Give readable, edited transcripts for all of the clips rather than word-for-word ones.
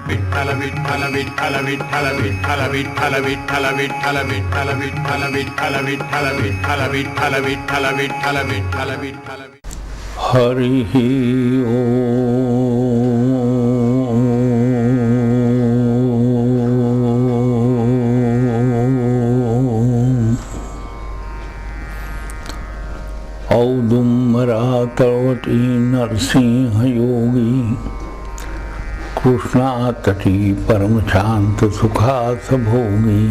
विठ्ठल विठ्ठल विठ्ठल विठ्ठल विठ्ठल विठ्ठल विठ्ठल विठ्ठल विठ्ठल विठ्ठल विठ्ठल विठ्ठल विठ्ठल विठ्ठल विठ्ठल विठ्ठल विठ्ठल विठ्ठल हरि औदुंबरातटी नरसिंह योगी कृष्णातटी परमशांत सुखास भोगी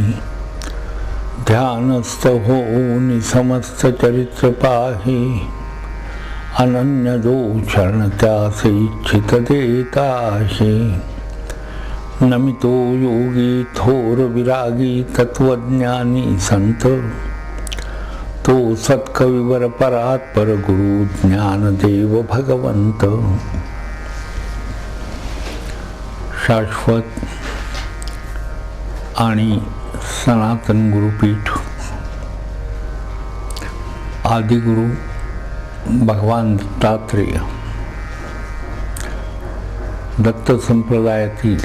ध्यानस्थ होऊनि समस्त चरित्र पाही अनन्य दो चरण त्यासे इच्छित देताशे नमितो योगी थोर विरागी तत्वज्ञानी संत तो सत्कविवर परात्पर गुरु ज्ञानदेव भगवंत शाश्वत आणि सनातन गुरुपीठ आदिगुरु भगवान दत्तात्रेय दत्त संप्रदायातील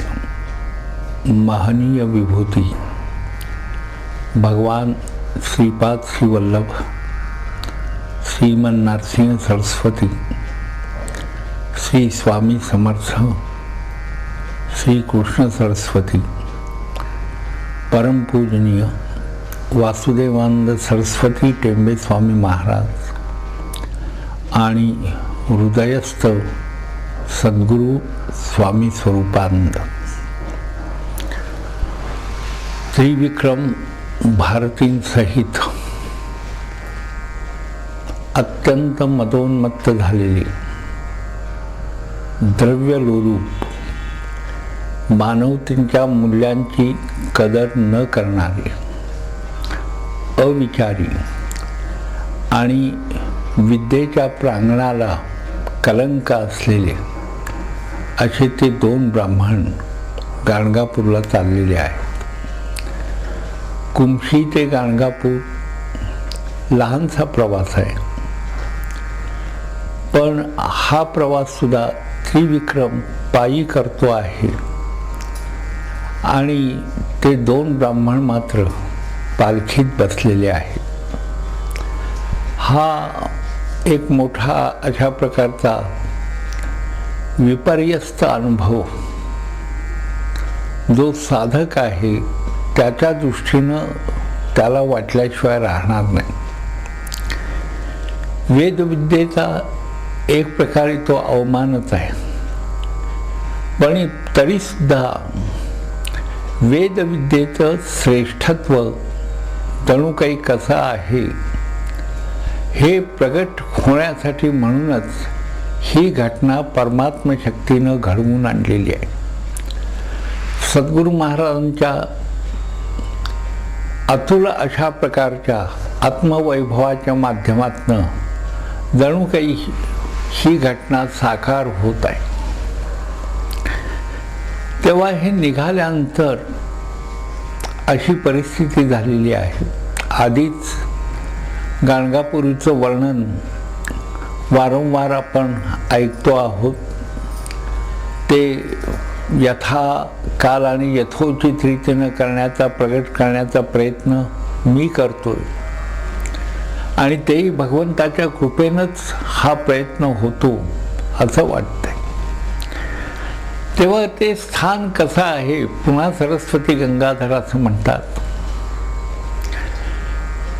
महनीय विभूती भगवान श्रीपाद श्रीवल्लभ श्रीमन नरसिंह सरस्वती श्री स्वामी समर्थ श्री कृष्ण सरस्वती परम पूजनीय वासुदेवानंद सरस्वती टेंबे स्वामी महाराज आणि हृदयस्थ सद्गुरु स्वामी स्वरूपानंद त्रिविक्रम भारतींसहित अत्यंत मदोन्मत्त झालेली द्रव्यलोलूप मानवतेच्या मूल्यांची कदर न करणारे अविचारी आणि विद्येच्या प्रांगणाला कलंक असलेले असे ते दोन ब्राह्मण गाणगापूरला चाललेले आहेत. कुमशी ते गाणगापूर लहानसा प्रवास आहे, पण हा प्रवास सुद्धा त्रिविक्रम पायी करतो आहे आणि ते दोन ब्राह्मण मात्र पालखीत बसलेले आहेत. हा एक मोठा अशा प्रकारचा विपर्यस्त अनुभव जो साधक आहे त्याच्या दृष्टीनं त्याला वाटल्याशिवाय राहणार नाही. वेदविद्येचा एक प्रकारे तो अवमानच आहे, पण तरीसुद्धा वेदविद्येचं श्रेष्ठत्व जणू काही कसं आहे हे प्रगट होण्यासाठी म्हणूनच ही घटना परमात्म शक्तीनं घडवून आणलेली आहे. सद्गुरू महाराजांच्या अतुल अशा प्रकारच्या आत्मवैभवाच्या माध्यमातनं जणू काही ही घटना साकार होत आहे. तेव्हा हे निघाल्यानंतर अशी परिस्थिती झालेली आहे. आधीच गाणगापूरचं वर्णन वारंवार आपण ऐकतो आहोत. ते यथा काल आणि यथोचित रीतीनं प्रगट करण्याचा प्रयत्न मी करतोय आणि तेही भगवंताच्या कृपेनंच हा प्रयत्न होतो असं वाटतंय. तेव्हा ते स्थान कसं आहे, पुन्हा सरस्वती गंगाधर असं म्हणतात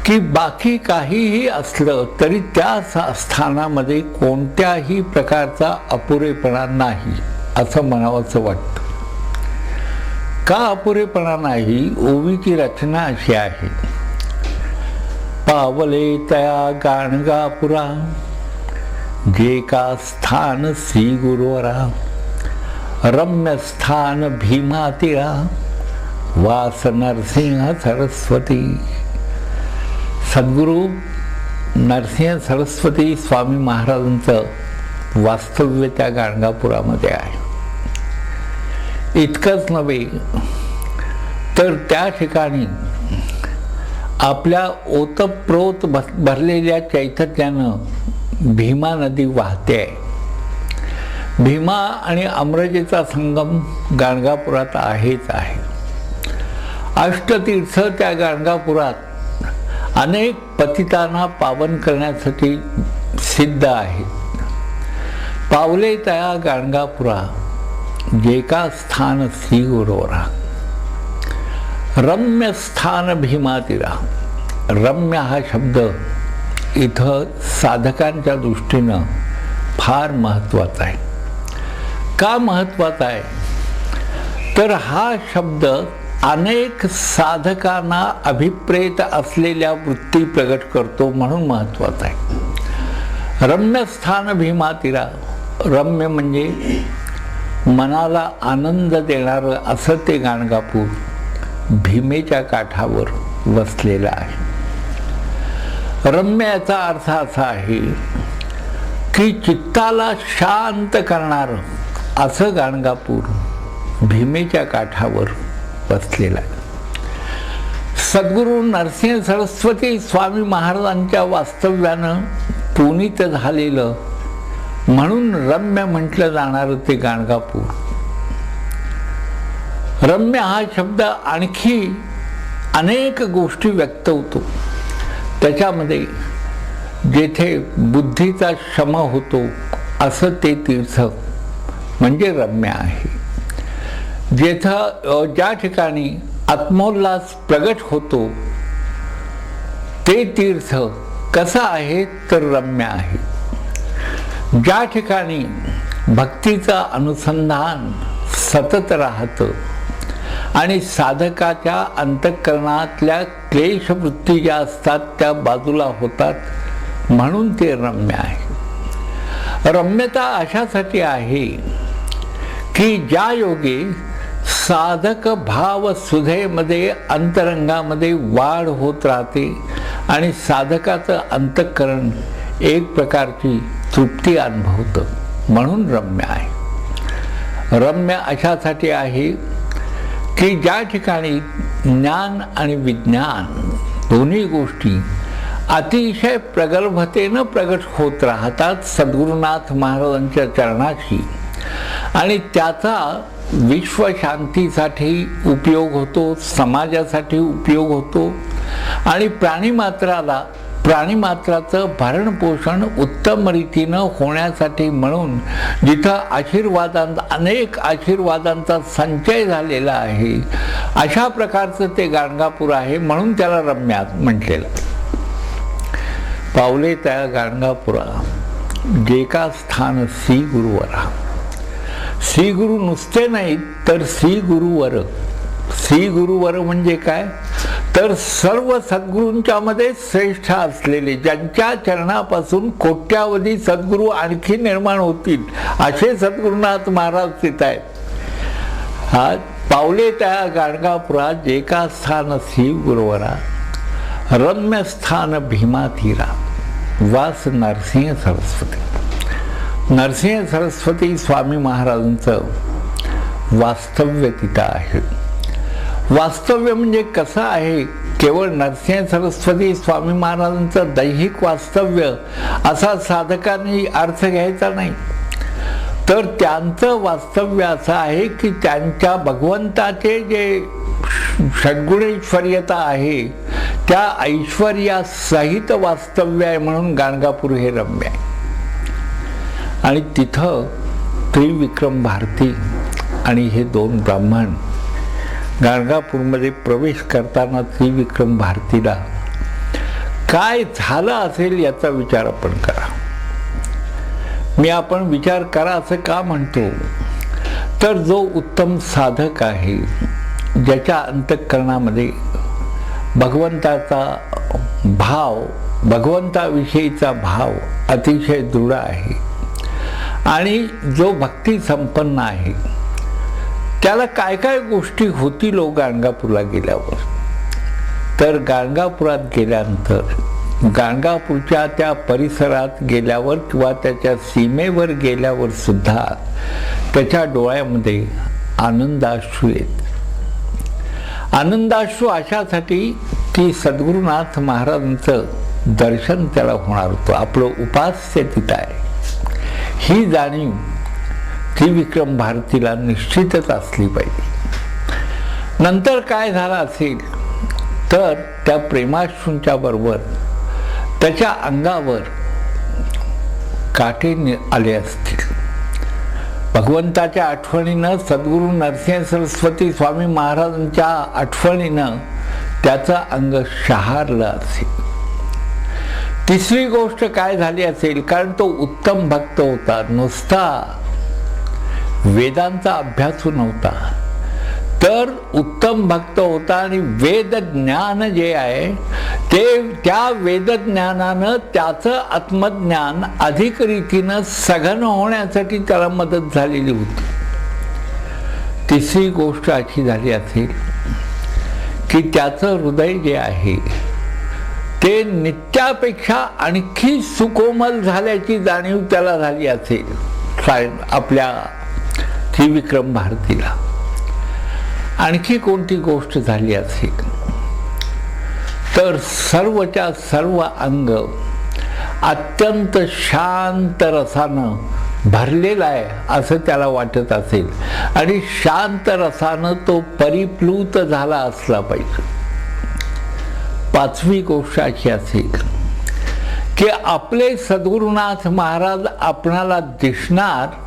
की बाकी काहीही असलं तरी त्या स्थानामध्ये कोणत्याही प्रकारचा अपुरेपणा नाही असं म्हणावंसं वाटतं. का अपुरेपणा नाही? ओवीची रचना अशी आहे. पावले तया गाणगापुरा जे का स्थान श्री गुरुवरा रम्य स्थान भीमातिरा वास नरसिंह सरस्वती. सद्गुरू नरसिंह सरस्वती स्वामी महाराजांचं वास्तव्य त्या गाणगापुरामध्ये आहे. इतकंच नव्हे तर त्या ठिकाणी आपल्या ओतप्रोत भरलेल्या चैतन्यानं भीमा नदी वाहते आहे. भीमा आणि अमराजेचा संगम गाणगापुरात आहेच आहे. अष्टतीर्थ त्या गाणगापुरात अनेक पतितांना पावन करण्यासाठी सिद्ध आहेत. पावले त्या गाणगापुरा जे का स्थान श्री गुरुवरा, रम्य स्थान भीमातीरा. रम्य हा शब्द इथं साधकांच्या दृष्टीनं फार महत्त्वाचा आहे. का महत्त्वाचा आहे तर हा शब्द अनेक साधकांना अभिप्रेत असलेल्या वृत्ती प्रगट करतो म्हणून महत्त्वाचा आहे. रम्य स्थान भीमातीरा. रम्य म्हणजे मनाला आनंद देणारं असं ते गाणगापूर भीमेच्या काठावर वसलेलं आहे. रम्य याचा अर्थ असा आहे की चित्ताला शांत करणारं असं गाणगापूर भीमेच्या काठावर वसलेलं आहे. सद्गुरू नरसिंह सरस्वती स्वामी महाराजांच्या वास्तव्यानं पुनीत झालेलं म्हणून रम्य म्हटलं जाणारं ते गाणगापूर. रम्य हा शब्द आणखी अनेक गोष्टी व्यक्त होतो. त्याच्यामध्ये जेथे बुद्धीचा शम होतो असं ते तीर्थ म्हणजे रम्य आहे. ज्या ठिकाणी आत्मोल्लास प्रगट होतो ते तीर्थ कसं आहे तर रम्य आहे. ज्या ठिकाणी भक्तीचं अनुसंधान सतत राहतं आणि साधकाच्या अंतःकरणातल्या क्लेशवृत्ती ज्या असतात त्या बाजूला होतात म्हणून ते रम्य आहे. रम्यता अशासाठी आहे की ज्या योगे साधक भाव सुधेमध्ये अंतरंगामध्ये वाढ होत राहते आणि साधकाचं अंतःकरण एक प्रकारची तृप्ती अनुभवतं म्हणून रम्य आहे. रम्य अशासाठी आहे की ज्या ठिकाणी ज्ञान आणि विज्ञान दोन्ही गोष्टी अतिशय प्रगल्भतेनं प्रगट होत राहतात सद्गुरुनाथ महाराजांच्या चरणाशी आणि त्याचा विश्वशांतीसाठी उपयोग होतो, समाजासाठी उपयोग होतो आणि प्राणीमात्राचं भरणपोषण उत्तम रीतीनं होण्यासाठी म्हणून जिथं अनेक आशीर्वादांचा संचय झालेला आहे अशा प्रकारचं ते गाणगापूर आहे म्हणून त्याला रम्य म्हटलेलं. पावले त्या गाणगापुरा जे का स्थान श्री गुरुवरा. श्री गुरु नुसते नाहीत तर श्री गुरुवर. श्री गुरुवर म्हणजे काय तर सर्व सद्गुरूंच्या मध्ये श्रेष्ठ असलेले ज्यांच्या चरणापासून कोट्यावधी सद्गुरू आणखी निर्माण होतील असे सद्गुरुनाथ महाराज तिथं आहेत. हा पावले त्या गाणगापुरात जे का स्थान श्री गुरुवरा, रम्य स्थान भीमातीरा, वास नरसिंह सरस्वती. नरसिंह सरस्वती स्वामी महाराजांचं वास्तव्य तिथं आहे. वास्तव्य म्हणजे कसं आहे, केवळ नरसिंह सरस्वती स्वामी महाराजांचं दैहिक वास्तव्य असा साधकांनी अर्थ घ्यायचा नाही, तर त्यांचं वास्तव्य असं आहे की त्यांच्या भगवंताचे जे षड्गुणैश्वर्यता आहे त्या ऐश्वर्यासहित वास्तव्य आहे म्हणून गाणगापूर हे रम्य आहे. आणि तिथं त्रिविक्रम भारती आणि हे दोन ब्राह्मण गाणगापूरमध्ये प्रवेश करताना त्रिविक्रम भारतीला काय झालं असेल याचा विचार आपण करा. आपण विचार करा असं का म्हणतो तर जो उत्तम साधक आहे ज्याच्या अंतःकरणामध्ये भगवंताचा भाव, भगवंताविषयीचा भाव अतिशय दृढ आहे आणि जो भक्ती संपन्न आहे त्याला काय काय गोष्टी होतील गाणगापूरला गेल्यावर. तर गाणगापुरात गेल्यानंतर गाणगापूरच्या त्या परिसरात गेल्यावर किंवा त्याच्या सीमेवर गेल्यावर सुद्धा त्याच्या डोळ्यामध्ये आनंदाश्रू येत. आनंदाश्रू अशासाठी की सद्गुरुनाथ महाराजांचं दर्शन त्याला होणार होतं, आपलं उपास्य तिथं आहे ही जाणीव त्रिविक्रम भारतीला निश्चितच असली पाहिजे. नंतर काय झालं असेल तर त्या प्रेमाश्रूंच्या बरोबर त्याच्या अंगावर काटे आले असतील. भगवंताच्या आठवणीनं, सद्गुरू नरसिंह सरस्वती स्वामी महाराजांच्या आठवणीनं त्याचं अंग शहारलं असेल. तिसरी गोष्ट काय झाली असेल, कारण तो उत्तम भक्त होता, नुसता वेदांचा अभ्यासू नव्हता, तर उत्तम भक्त होता आणि वेद ज्ञान जे आहे ते त्या वेदज्ञानानं त्याचं आत्मज्ञान अधिक रीतीनं सघन होण्यासाठी त्याला मदत झालेली होती. तिसरी गोष्ट अशी झाली असेल की त्याचं हृदय जे आहे ते नित्यापेक्षा आणखी सुकोमल झाल्याची जाणीव त्याला झाली असेल आपल्या त्रिविक्रम भारतीला. आणखी कोणती गोष्ट झाली असेल तर सर्वच्या सर्व अंग अत्यंत शांत रसानं भरलेला आहे असं त्याला वाटत असेल आणि शांत रसानं तो परिप्लुत झाला असला पाहिजे. पाचवी गोष्ट अशी असेल की आपले सद्गुरुनाथ महाराज आपणाला दिसणार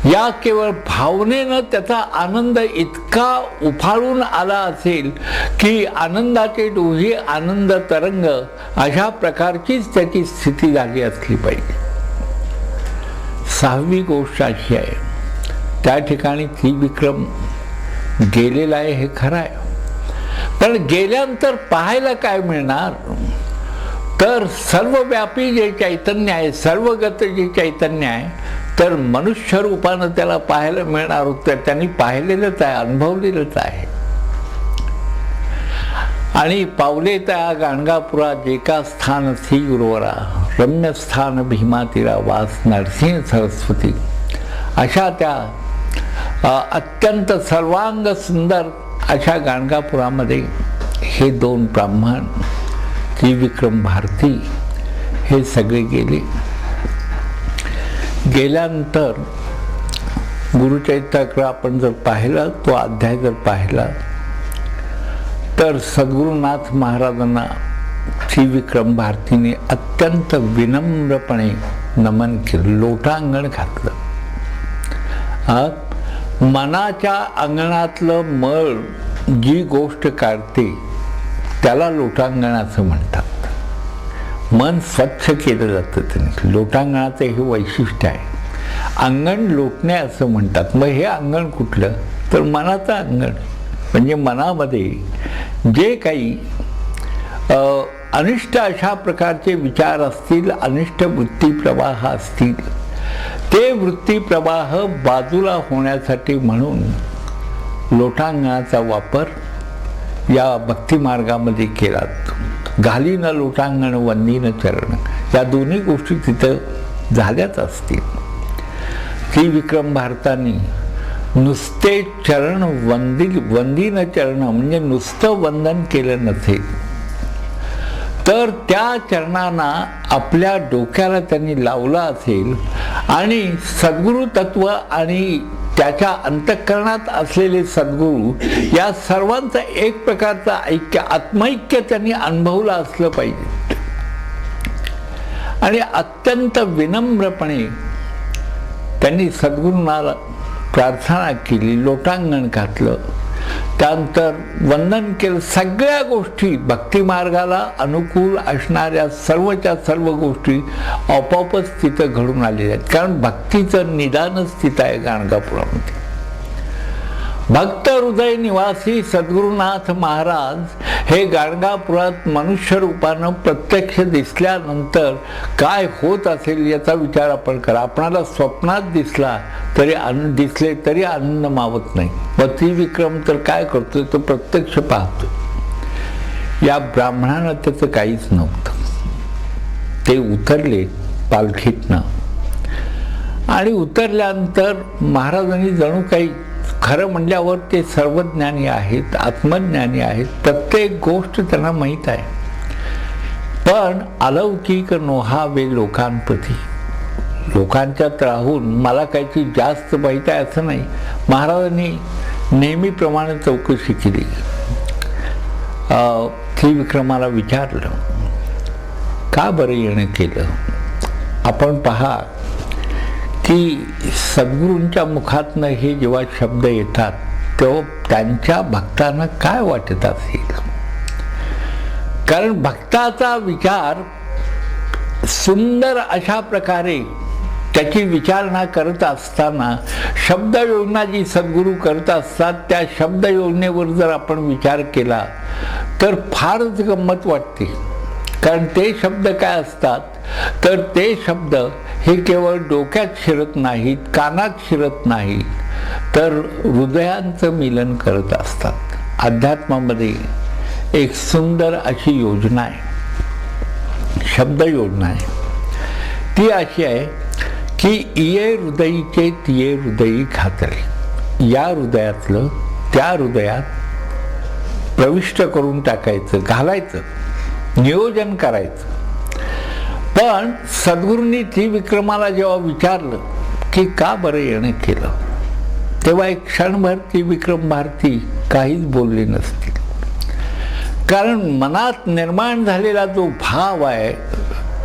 या केवळ भावनेनं त्याचा आनंद इतका उफाळून आला असेल की आनंदाचे डोहे, आनंद तरंग अशा प्रकारचीच त्याची स्थिती झाली असली पाहिजे. सहावी गोष्ट अशी आहे, त्या ठिकाणी त्रिविक्रम गेलेला आहे हे खरं आहे, पण गेल्यानंतर पाहायला काय मिळणार तर सर्वव्यापी जे चैतन्य आहे, सर्वगत जे चैतन्य आहे तर मनुष्य रूपानं त्याला पाहायला मिळणार होतं. त्यांनी पाहिलेलंच आहे, अनुभवलेलंच आहे. आणि पावले त्या गाणगापुरात एका स्थान श्री गुरुवरा, रम्य स्थान भीमा तीरा वास नरसिंह सरस्वती, अशा त्या अत्यंत सर्वांग सुंदर अशा गाणगापुरामध्ये हे दोन ब्राह्मण त्रिविक्रम भारती हे सगळे गेले. गेल्यानंतर गुरुचरित्राकडे आपण जर पाहिलं, तो अध्याय जर पाहिला तर सद्गुरुनाथ महाराजांना त्रिविक्रम भारतीने अत्यंत विनम्रपणे नमन केलं, लोटांगण घातलं. मनाच्या अंगणातलं मळ जी गोष्ट काढते त्याला लोटांगण असं म्हणतात. मन स्वच्छ केलं जातं त्याने, लोटांगणाचं हे वैशिष्ट्य आहे. अंगण लोटणे असं म्हणतात. मग हे अंगण कुठलं तर मनाचं अंगण, म्हणजे मनामध्ये जे काही अनिष्ट अशा प्रकारचे विचार असतील, अनिष्ट वृत्तीप्रवाह असतील, ते वृत्तीप्रवाह बाजूला होण्यासाठी म्हणून लोटांगणाचा वापर या भक्तिमार्गामध्ये केला. घालीन लोटांगण वंदीन चरण, या दोन्ही गोष्टी तिथं झाल्याच असतील. त्रिविक्रम भारताने नुसते चरण वंदीन चरण म्हणजे नुसतं वंदन केलं नसेल, तर त्या चरणांना आपल्या डोक्याला त्यांनी लावलं असेल आणि सद्गुरु तत्व आणि त्याच्या अंतःकरणात असलेले सद्गुरू या सर्वांचं एक प्रकारचं ऐक्य, आत्मैक्य त्यांनी अनुभवलं असलं पाहिजे. आणि अत्यंत विनम्रपणे त्यांनी सद्गुरूंना प्रार्थना केली, लोटांगण घातलं, त्यानंतर वंदन केलं. सगळ्या गोष्टी भक्तिमार्गाला अनुकूल असणाऱ्या सर्वच्या सर्व गोष्टी आपोआपच तिथं घडून आलेल्या आहेत, कारण भक्तीचं निदानच तिथं आहे गाणगापुरामध्ये. भक्त हृदय निवासी सद्गुरुनाथ महाराज हे गाणगापुरात मनुष्य रूपानं प्रत्यक्ष दिसल्यानंतर काय होत असेल याचा विचार आपण करा. आपणाला स्वप्नात दिसला तरी दिसले तरी आनंद मावत नाही. व त्रिविक्रम तर काय करतोय, तो प्रत्यक्ष पाहतोय. या ब्राह्मणानं त्याचं काहीच नव्हतं. ते उतरले पालखीतनं आणि उतरल्यानंतर महाराजांनी जणू काही, खरं म्हणल्यावर ते सर्वज्ञानी आहेत, आत्मज्ञानी आहेत, प्रत्येक गोष्ट त्यांना माहीत आहे. पण अलौकिक नोहावे लोकांप्रती, लोकांच्यात राहून मला काहीतरी जास्त माहीत आहे असं नाही. महाराजांनी नेहमीप्रमाणे चौकशी केली. त्रिविक्रमाला विचारलं, का बरं येणं केलं? आपण पहा की सद्गुरूंच्या मुखातनं हे जेव्हा शब्द येतात तेव्हा त्यांच्या भक्तांना काय वाटत असेल? कारण भक्ताचा विचार सुंदर अशा प्रकारे त्याची विचारणा करत असताना शब्द योजना जी सद्गुरू करत असतात त्या शब्द योजनेवर जर आपण विचार केला तर फारच गंमत वाटते. कारण ते शब्द काय असतात तर ते शब्द हे केवळ डोक्यात शिरत नाहीत, कानात शिरत नाहीत, तर हृदयांचं मिलन करत असतात. अध्यात्मामध्ये एक सुंदर अशी योजना आहे, शब्द योजना आहे. ती अशी आहे की इये हृदयीचे तिये हृदयी घातले. या हृदयातलं त्या हृदयात प्रविष्ट करून टाकायचं, घालायचं, नियोजन करायचं. पण सद्गुरूंनी त्रिविक्रमाला जेव्हा विचारलं की का बरं येणं केलं, तेव्हा एक क्षणभर त्रिविक्रम भारती काहीच बोलले नसतील. कारण मनात निर्माण झालेला जो भाव आहे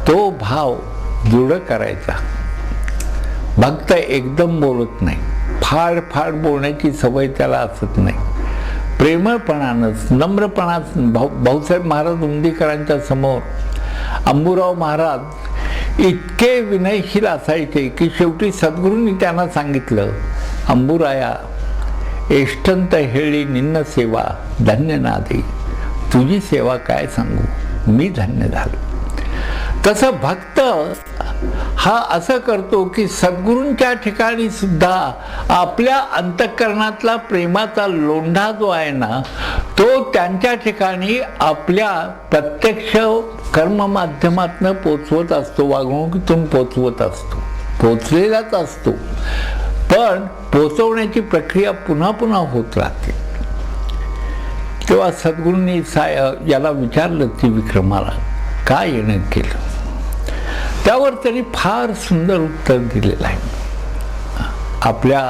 तो भाव दृढ करायचा. भक्त एकदम बोलत नाही, फाड फाड बोलण्याची सवय त्याला असत नाही. प्रेमळपणानंच, नम्रपणाच. भाऊसाहेब महाराज उंदीकरांच्या समोर अंबुराव महाराज इतके विनयशील असायचे की शेवटी सद्गुरूंनी त्यांना सांगितलं, अंबुराया एष्टंत हेळी निन्न सेवा धन्य नादे. तुझी सेवा काय सांगू, मी धन्य झालो. तसं भक्त हा असं करतो की सद्गुरूंच्या ठिकाणी सुद्धा आपल्या अंतःकरणातला प्रेमाचा लोंढा जो आहे ना तो त्यांच्या ठिकाणी आपल्या प्रत्यक्ष कर्म माध्यमातून पोचवत असतो, वागणुकीतून पोचवत असतो, पोचलेलाच असतो. पण पोचवण्याची प्रक्रिया पुन्हा पुन्हा होत राहते. तेव्हा सद्गुरूंनी याला विचारलं त्रिविक्रमाला का येणं केलं. त्यावर त्यांनी फार सुंदर उत्तर दिलेलं आहे. आपल्या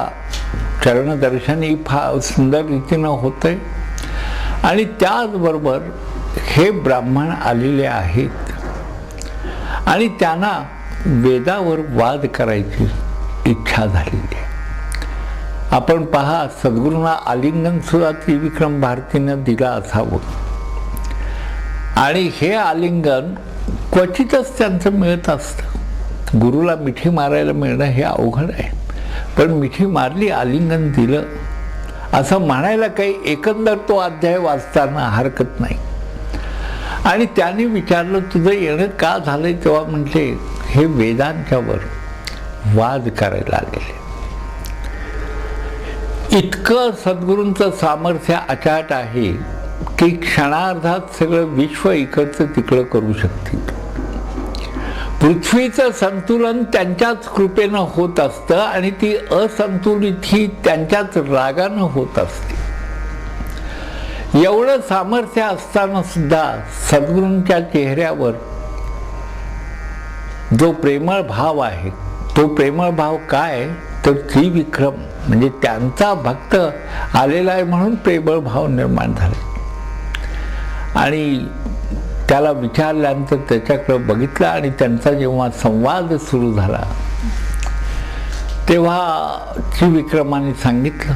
चरणदर्शनही फार सुंदर रीतीनं होतंय. आणि त्याचबरोबर हे ब्राह्मण आलेले आहेत आणि त्यांना वेदावर वाद करायची इच्छा झालेली आहे. आपण पहा, सद्गुरूंना आलिंगन सुद्धा त्रिविक्रम भारतीनं दिलं असावं आणि हे आलिंगन क्वचितच त्यांचं मिळत असतं. गुरुला मिठी मारायला मिळणं हे अवघड आहे, पण मिठी मारली, आलिंगन दिलं असं म्हणायला काही एकंदर तो अध्याय वाचताना हरकत नाही. आणि त्याने विचारलं तुझं येणं का झालंय, तेव्हा म्हटले हे वेदांच्यावर वाद करायला आलेले. इतकं सद्गुरूंचं सामर्थ्य अचाट आहे की क्षणार्धात सगळं विश्व इकडचं तिकडं करू शकतील. पृथ्वीचं संतुलन त्यांच्याच कृपेनं होत असतं आणि ती असंतुलित ही त्यांच्याच रागानं होत असते. एवढं सामर्थ्य असताना सुद्धा सद्गुरूंच्या चेहऱ्यावर जो प्रेमळ भाव आहे तो प्रेमळ भाव काय तर त्रिविक्रम म्हणजे त्यांचा भक्त आलेला आहे म्हणून प्रेमळ भाव निर्माण झाले. आणि त्याला विचारल्यानंतर त्याच्याकडे बघितलं आणि त्यांचा जेव्हा संवाद सुरू झाला तेव्हा त्रिविक्रमाने सांगितलं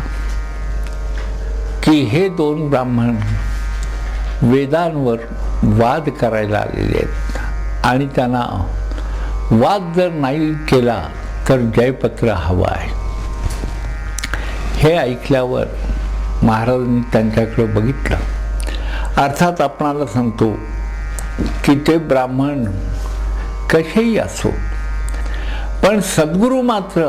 की हे दोन ब्राह्मण वेदांवर वाद करायला आलेले आहेत आणि त्यांना वाद जर नाही केला तर जयपत्र हवं आहे. हे ऐकल्यावर महाराजांनी त्यांच्याकडे बघितलं. अर्थात आपणाला सांगतो की ते ब्राह्मण कसेही असो पण सद्गुरू मात्र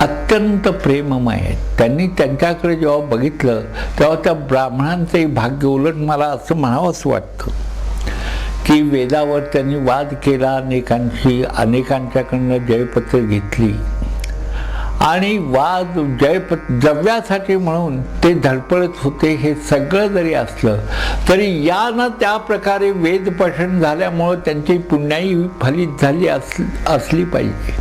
अत्यंत प्रेममय आहेत. त्यांनी त्यांच्याकडे जेव्हा बघितलं तेव्हा त्या ब्राह्मणांचंही भाग्य. उलट मला असं म्हणावंसं वाटतं की वेदावर त्यांनी वाद केला, अनेकांच्याकडनं जयपत्र घेतली आणि वाद द्रव्यासाठी म्हणून ते धडपडत होते. हे सगळं जरी असलं तरी यानं त्या प्रकारे वेद पठण झाल्यामुळं त्यांची पुण्याई फलित झाली असली पाहिजे.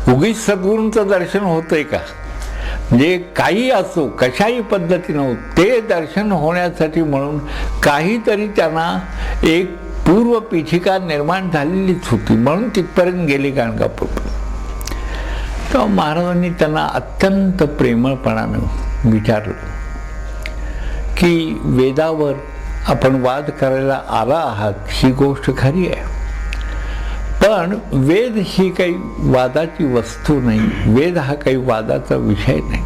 उगीच सद्गुरूंचं दर्शन होतंय का? म्हणजे काही असो, कशाही पद्धतीनं ते दर्शन होण्यासाठी म्हणून काहीतरी त्यांना एक पूर्व पीठिका निर्माण झालेलीच होती, म्हणून तिथपर्यंत गेले गाणगापूर. तेव्हा महाराजांनी त्यांना अत्यंत प्रेमळपणानं विचारलं की वेदावर आपण वाद करायला आला आहात, ही गोष्ट खरी आहे, पण वेद ही काही वादाची वस्तू नाही, वेद हा काही वादाचा विषय नाही.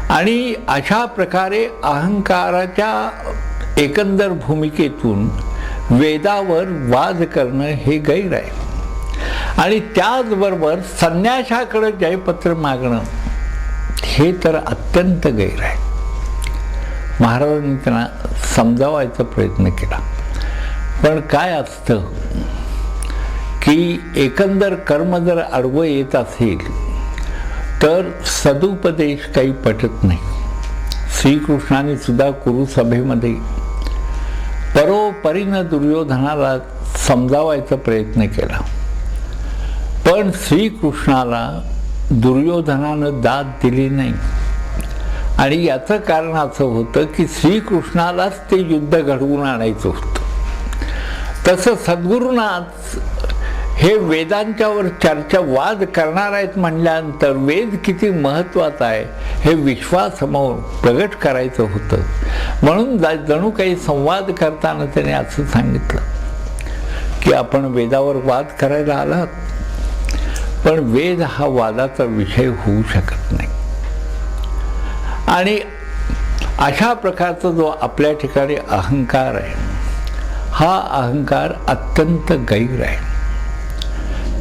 आणि अशा प्रकारे अहंकाराच्या एकंदर भूमिकेतून वेदावर वाद करणं हे गैर आहे. आणि त्याचबरोबर संन्याशाकडे जयपत्र मागणं हे तर अत्यंत गैर आहे. महाराजांनी त्यांना समजावायचा प्रयत्न केला. पण काय असतं की एकंदर कर्म जर आडवं येत असेल तर सदुपदेश काही पटत नाही. श्रीकृष्णाने सुद्धा कुरुसभेमध्ये परोपरीनं दुर्योधनाला समजावायचा प्रयत्न केला, पण श्रीकृष्णाला दुर्योधनानं दाद दिली नाही. आणि याचं कारण असं होतं की श्रीकृष्णालाच ते युद्ध घडवून आणायचं होतं. तसं सद्गुरूंनाच हे वेदांच्यावर चर्चा वाद करणार आहेत म्हणल्यानंतर वेद किती महत्त्वाचा आहे हे विश्वासमोर प्रगट करायचं होतं. म्हणून जणू काही संवाद करताना त्याने असं सांगितलं की आपण वेदावर वाद करायला आलात, पण वेद हा वादाचा विषय होऊ शकत नाही. आणि अशा प्रकारचा जो आपल्या ठिकाणी अहंकार आहे, हा अहंकार अत्यंत गैर आहे.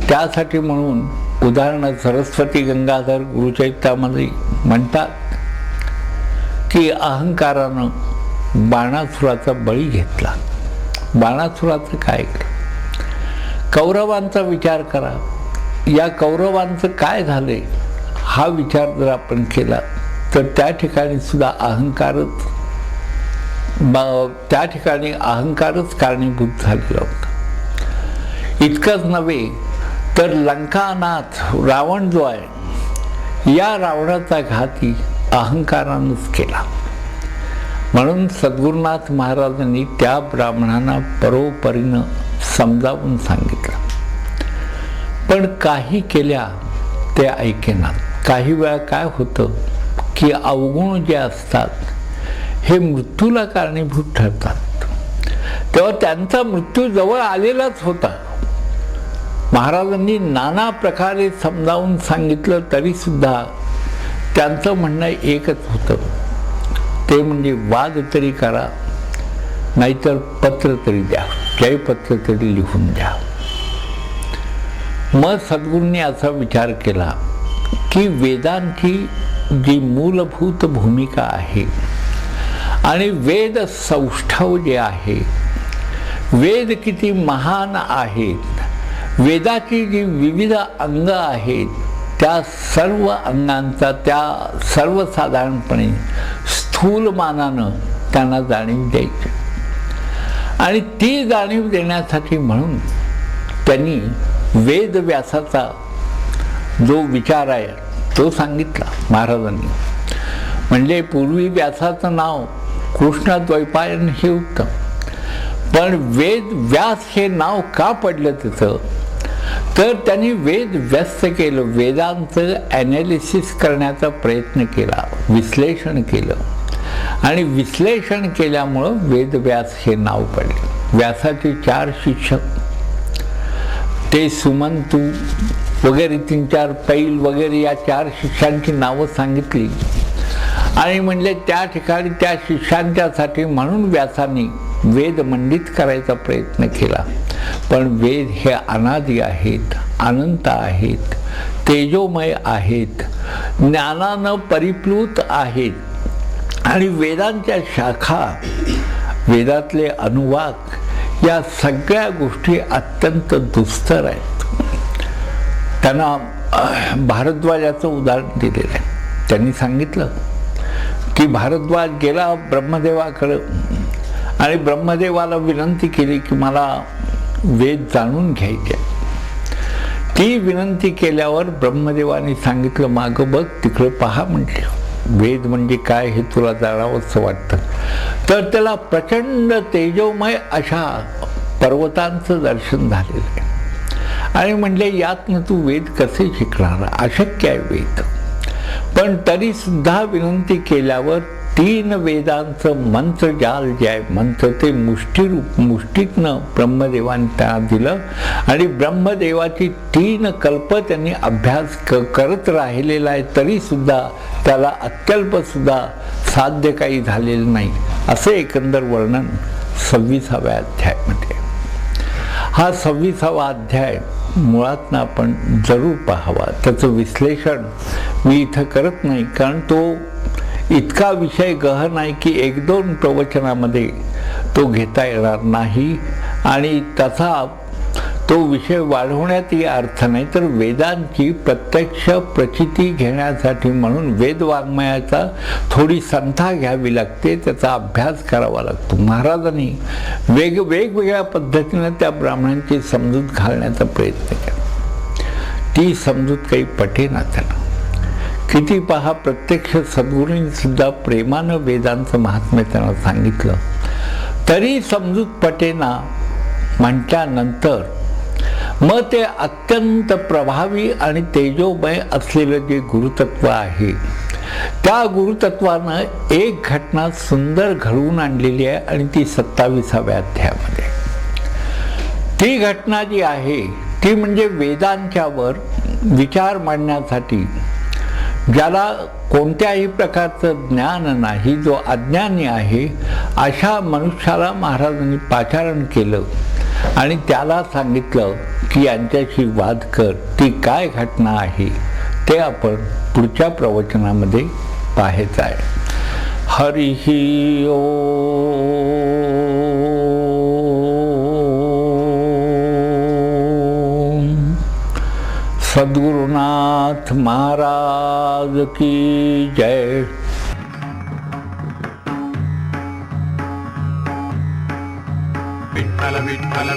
त्यासाठी म्हणून उदाहरण सरस्वती गंगाधर गुरुचरित्रामध्ये म्हणतात की अहंकारानं बाणासुराचा बळी घेतला. बाणासुराचं काय केलं? कौरवांचा विचार करा, या कौरवांचं काय झालंय हा विचार जर आपण केला तर त्या ठिकाणी सुद्धा अहंकारच कारणीभूत झालेला होता. इतकंच नव्हे तर लंकानाथ रावण जो आहे, या रावणाचा घाती अहंकारानंच केला. म्हणून सद्गुरुनाथ महाराजांनी त्या ब्राह्मणांना परोपरीनं समजावून सांगितलं, पण काही केल्या ते ऐकेनात. काही वेळा काय होतं की अवगुण जे असतात हे मृत्यूला कारणीभूत ठरतात. तेव्हा त्यांचा मृत्यू जवळ आलेलाच होता. महाराजांनी नाना प्रकारे समजावून सांगितलं तरी सुद्धा त्यांचं म्हणणं एकच होतं, ते म्हणजे वाद तरी करा, नाहीतर पत्र तरी द्या, जयपत्र तरी लिहून द्या. मग सद्गुरूंनी असा विचार केला की वेदांची जी मूलभूत भूमिका आहे आणि वेद सौष्ठव जे आहे, वेद किती महान आहेत, वेदाची जी विविध अंग आहेत, त्या सर्व अंगांचा त्या सर्वसाधारणपणे स्थूलमानानं त्यांना जाणीव द्यायची. आणि ती जाणीव देण्यासाठी म्हणून त्यांनी वेदव्यासाचा जो विचार आहे तो सांगितला महाराजांनी. म्हणजे पूर्वी व्यासाचं नाव कृष्णद्वैपायन हे होतं, पण वेद व्यास हे नाव का पडलं तिथं, तर त्यांनी वेद व्यस्त केलं, वेदांचं ॲनालिसिस करण्याचा प्रयत्न केला, विश्लेषण केलं, आणि विश्लेषण केल्यामुळं वेदव्यास हे नाव पडले. व्यासाचे 4 शिष्यक, ते सुमंतू वगैरे 3-4 पैल वगैरे या 4 शिष्यांची नावं सांगितली आणि म्हणले त्या ठिकाणी त्या शिष्यांच्यासाठी म्हणून व्यासांनी वेद मंडित करायचा प्रयत्न केला. पण वेद हे अनादि आहेत, अनंत आहेत, तेजोमय आहेत, ज्ञानानं परिप्लुत आहेत, आणि वेदांच्या शाखा, वेदातले अनुवाद या सगळ्या गोष्टी अत्यंत दुस्तर आहेत. त्यांना भारद्वाजाचं उदाहरण दिलेलं आहे. त्यांनी सांगितलं की भारद्वाज गेला ब्रह्मदेवाकडं आणि ब्रह्मदेवाला विनंती केली की मला वेद जाणून घ्यायचे. ती विनंती केल्यावर ब्रह्मदेवाने सांगितलं, मागं बघ, तिकडे पहा म्हटलं. वेद म्हणजे काय हे तुला जाणावंसं वाटतं. तर त्याला प्रचंड तेजोमय अशा पर्वतांचं दर्शन झालेलं आहे. आणि म्हणले, यातनं तू वेद कसे शिकणार, अशक्य आहे वेद. पण तरी सुद्धा विनंती केल्यावर 3 वेदांचं मंत्रजाल जे आहे, मंत्र ते मुष्टीतनं ब्रह्मदेवाने त्यांना दिलं. आणि ब्रह्मदेवाची 3 कल्प त्यांनी अभ्यास करत राहिलेला आहे, तरी सुद्धा त्याला अत्यल्प सुद्धा साध्य काही झालेलं नाही. असं एकंदर वर्णन 26व्या अध्यायामध्ये. हा 26वा अध्याय मुळात आपण जरूर पाहावा. त्याचं विश्लेषण मी इथं करत नाही, कारण तो इतका विषय गहन आहे की 1-2 प्रवचनामध्ये तो घेता येणार नाही. आणि तसा तो विषय वाढवण्यातही अर्थ नाही. तर वेदांची प्रत्यक्ष प्रचिती घेण्यासाठी म्हणून वेदवाङ्मयाचा थोडी संथा घ्यावी लागते, त्याचा अभ्यास करावा लागतो. महाराजांनी वेगवेगळ्या पद्धतीनं त्या ब्राह्मणांची समजूत घालण्याचा प्रयत्न केला. ती समजूत काही पटेना त्याला. किती पहा, प्रत्यक्ष सद्गुरूंनी सुद्धा प्रेमानं वेदांचं महात्म्य त्यांना सांगितलं, तरी समजूत पटेना. म्हटल्यानंतर मग ते अत्यंत प्रभावी आणि तेजोमय असलेलं जे गुरुतत्व आहे, त्या गुरुतत्वानं एक घटना सुंदर घडवून आणलेली आहे. आणि ती 27व्या अध्यायामध्ये. ती घटना जी आहे ती म्हणजे वेदांच्यावर विचार मांडण्यासाठी ज्याला कोणत्याही प्रकारचं ज्ञान नाही, जो अज्ञानी आहे, अशा मनुष्याला महाराजांनी पाचारण केलं आणि त्याला सांगितलं की यांच्याशी वाद कर. ती काय घटना आहे ते आपण पुढच्या प्रवचनामध्ये पाहायचं आहे. हरिः ओम. सद्गुरुनाथ महाराज की जय. विठ्ठल विठ्ठल